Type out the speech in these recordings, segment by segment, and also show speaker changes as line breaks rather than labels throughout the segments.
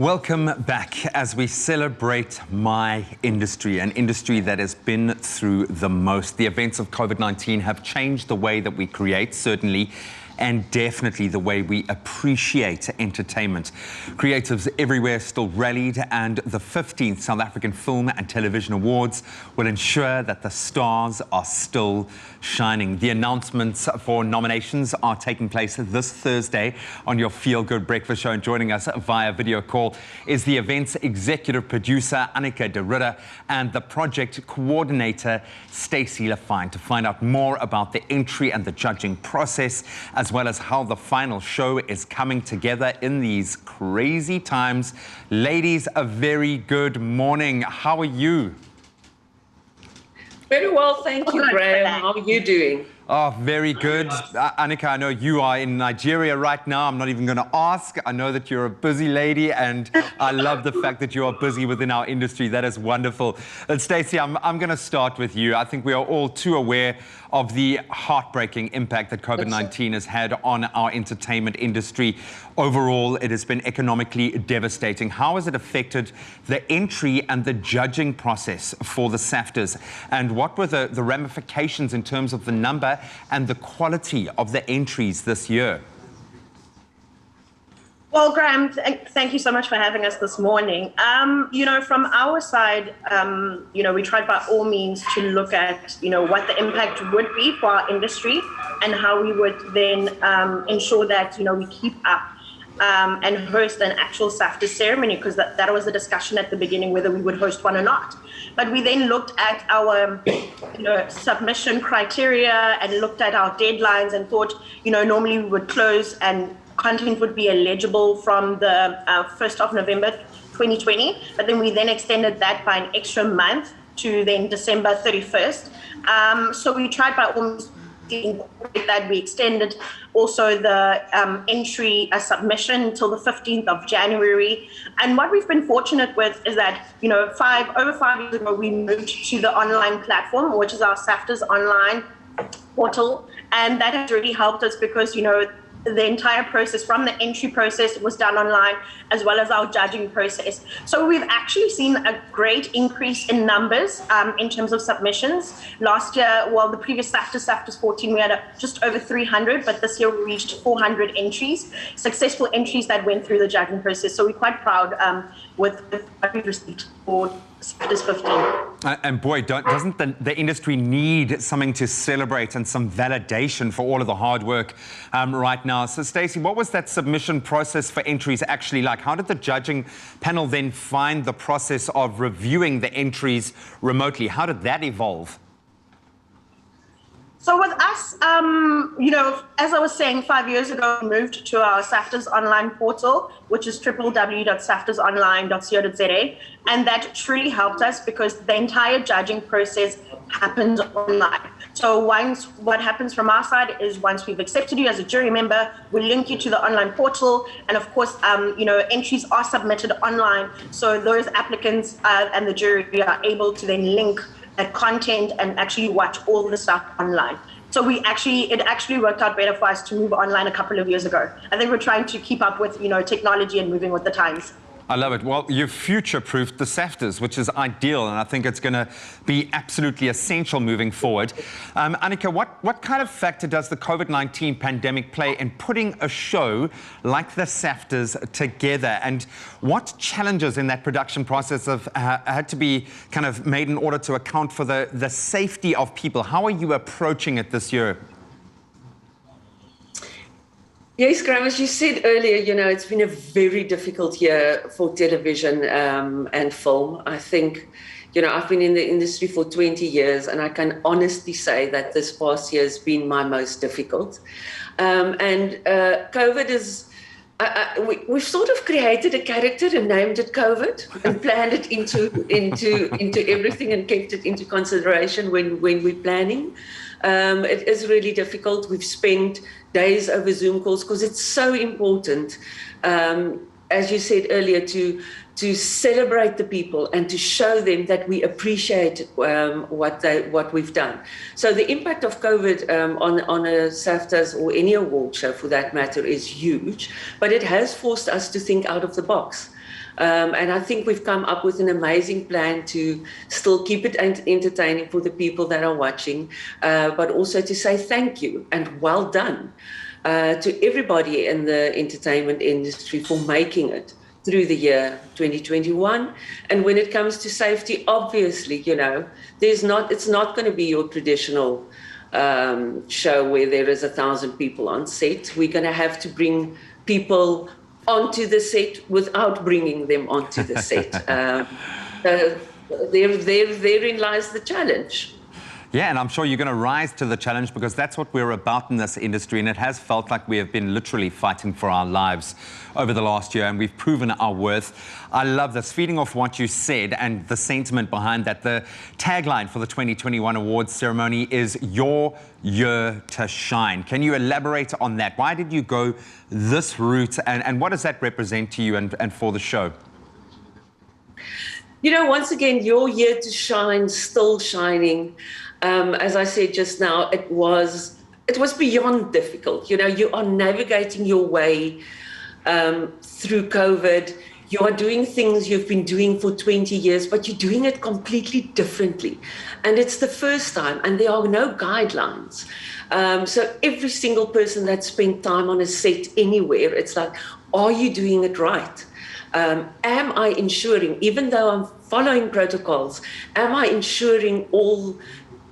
Welcome back as we celebrate my industry, an industry that has been through the most. The events of COVID-19 have changed the way that we create, certainly, and definitely the way we appreciate entertainment. Creatives everywhere still rallied, and the 15th South African Film and Television Awards will ensure that the stars are still shining. The announcements for nominations are taking place this Thursday on your Feel Good Breakfast Show, and joining us via video call is the event's executive producer, Anneke de Ridder, and the project coordinator, Stacey Lefine, to find out more about the entry and the judging process, as well as how the final show is coming together in these crazy times. Ladies, a very good morning. How are you?
Very well, thank you, Graham. How are you doing?
Oh, very good. Anneke, I know you are in Nigeria right now. I'm not even going to ask. I know that you're a busy lady, and I love the fact that you are busy within our industry. That is wonderful. And Stacey, I'm going to start with you. I think we are all too aware of the heartbreaking impact that COVID-19 has had on our entertainment industry. Overall, it has been economically devastating. How has it affected the entry and the judging process for the SAFTAs? And what were the ramifications in terms of the number and the quality of the entries this year?
Well, Graham, thank you so much for having us this morning. From our side, we tried by all means to look at, what the impact would be for our industry and how we would then ensure that, we keep up and host an actual SAFTA ceremony, because that was the discussion at the beginning, whether we would host one or not. But we then looked at our, submission criteria and looked at our deadlines and thought, normally we would close and content would be eligible from the 1st of November 2020, but then we then extended that by an extra month to then December 31st. So we tried by all means to incorporate that. We extended also the entry submission until the 15th of January. And what we've been fortunate with is that, over 5 years ago, we moved to the online platform, which is our SAFTAs online portal. And that has really helped us because, the entire process from the entry process was done online, as well as our judging process. So we've actually seen a great increase in numbers in terms of submissions. Last year, the previous SAFTAs 14, we had just over 300, but this year we reached 400 entries, successful entries that went through the judging process. So we're quite proud with what we've received for SAFTAs 15.
And boy, doesn't the industry need something to celebrate and some validation for all of the hard work right now? So, Stacey, what was that submission process for entries actually like? How did the judging panel then find the process of reviewing the entries remotely? How did that evolve?
So with us, as I was saying, 5 years ago, we moved to our SAFTAs online portal, which is www.saftasonline.co.za. And that truly helped us because the entire judging process happens online. So what happens from our side is once we've accepted you as a jury member, we link you to the online portal. And of course, entries are submitted online. So those applicants and the jury are able to then link that content and actually watch all the stuff online. So it actually worked out better for us to move online a couple of years ago. I think we're trying to keep up with, technology and moving with the times.
I love it. Well, you've future-proofed the SAFTAs, which is ideal, and I think it's going to be absolutely essential moving forward. Anneke, what kind of factor does the COVID-19 pandemic play in putting a show like the SAFTAs together? And what challenges in that production process have had to be kind of made in order to account for the safety of people? How are you approaching it this year?
Yes, Graham, as you said earlier, it's been a very difficult year for television and film. I think, I've been in the industry for 20 years, and I can honestly say that this past year has been my most difficult. COVID is, we've sort of created a character and named it COVID and planned it into everything and kept it into consideration when we're planning. It is really difficult. We've spent days over Zoom calls because it's so important, as you said earlier, to celebrate the people and to show them that we appreciate what we've done. So the impact of COVID on a SAFTAs or any award show for that matter is huge, but it has forced us to think out of the box. And I think we've come up with an amazing plan to still keep it entertaining for the people that are watching, but also to say thank you and well done to everybody in the entertainment industry for making it through the year 2021. And when it comes to safety, obviously, you know, it's not going to be your traditional show where there is 1,000 people on set. We're going to have to bring people onto the set without bringing them onto the set. So therein lies the challenge.
Yeah, and I'm sure you're going to rise to the challenge, because that's what we're about in this industry, and it has felt like we have been literally fighting for our lives over the last year, and we've proven our worth. I love this. Feeding off what you said and the sentiment behind that, the tagline for the 2021 awards ceremony is "Your Year to Shine." Can you elaborate on that? Why did you go this route, and what does that represent to you and for the show?
You know, once again, your year to shine, still shining. As I said just now, it was beyond difficult. You know, you are navigating your way through COVID. You are doing things you've been doing for 20 years, but you're doing it completely differently. And it's the first time, and there are no guidelines. So every single person that spent time on a set anywhere, it's like, are you doing it right? Am I ensuring, even though I'm following protocols, am I ensuring all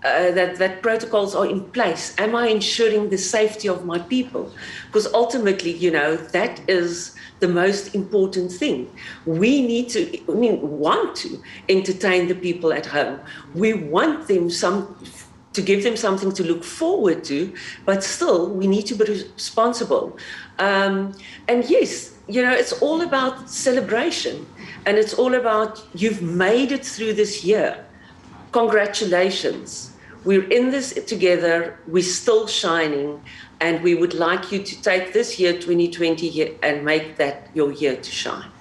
that protocols are in place? Am I ensuring the safety of my people? Because ultimately, you know, that is the most important thing. We want to entertain the people at home. We want them to give them something to look forward to, but still we need to be responsible. And yes, you know, it's all about celebration, and it's all about, you've made it through this year. Congratulations. We're in this together. We're still shining, and we would like you to take this year, 2020, and make that your year to shine.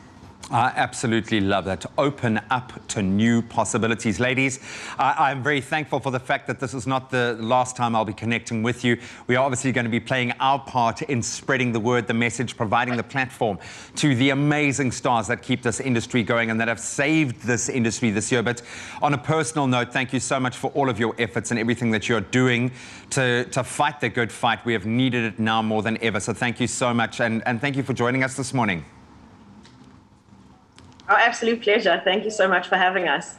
I absolutely love that. Open up to new possibilities. Ladies, I'm very thankful for the fact that this is not the last time I'll be connecting with you. We are obviously going to be playing our part in spreading the word, the message, providing the platform to the amazing stars that keep this industry going and that have saved this industry this year. But on a personal note, thank you so much for all of your efforts and everything that you're doing to fight the good fight. We have needed it now more than ever. So thank you so much, and thank you for joining us this morning.
Our absolute pleasure. Thank you so much for having us.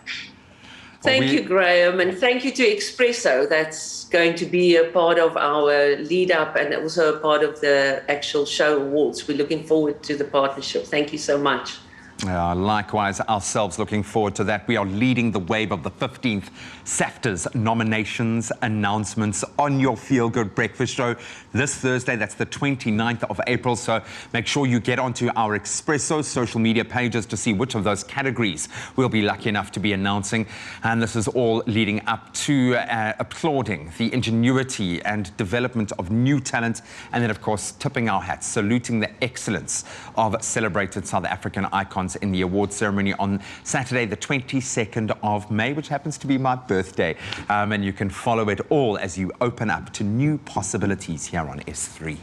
Thank you, Graham, and thank you to Expresso. That's going to be a part of our lead up and also a part of the actual show awards. We're looking forward to the partnership. Thank you so much.
Likewise, ourselves looking forward to that. We are leading the wave of the 15th SAFTAs nominations announcements on your Feel Good Breakfast Show this Thursday. That's the 29th of April. So make sure you get onto our Expresso social media pages to see which of those categories we'll be lucky enough to be announcing. And this is all leading up to applauding the ingenuity and development of new talent. And then, of course, tipping our hats, saluting the excellence of celebrated South African icons in the award ceremony on Saturday, the 22nd of May, which happens to be my birthday. And you can follow it all as you open up to new possibilities here on S3.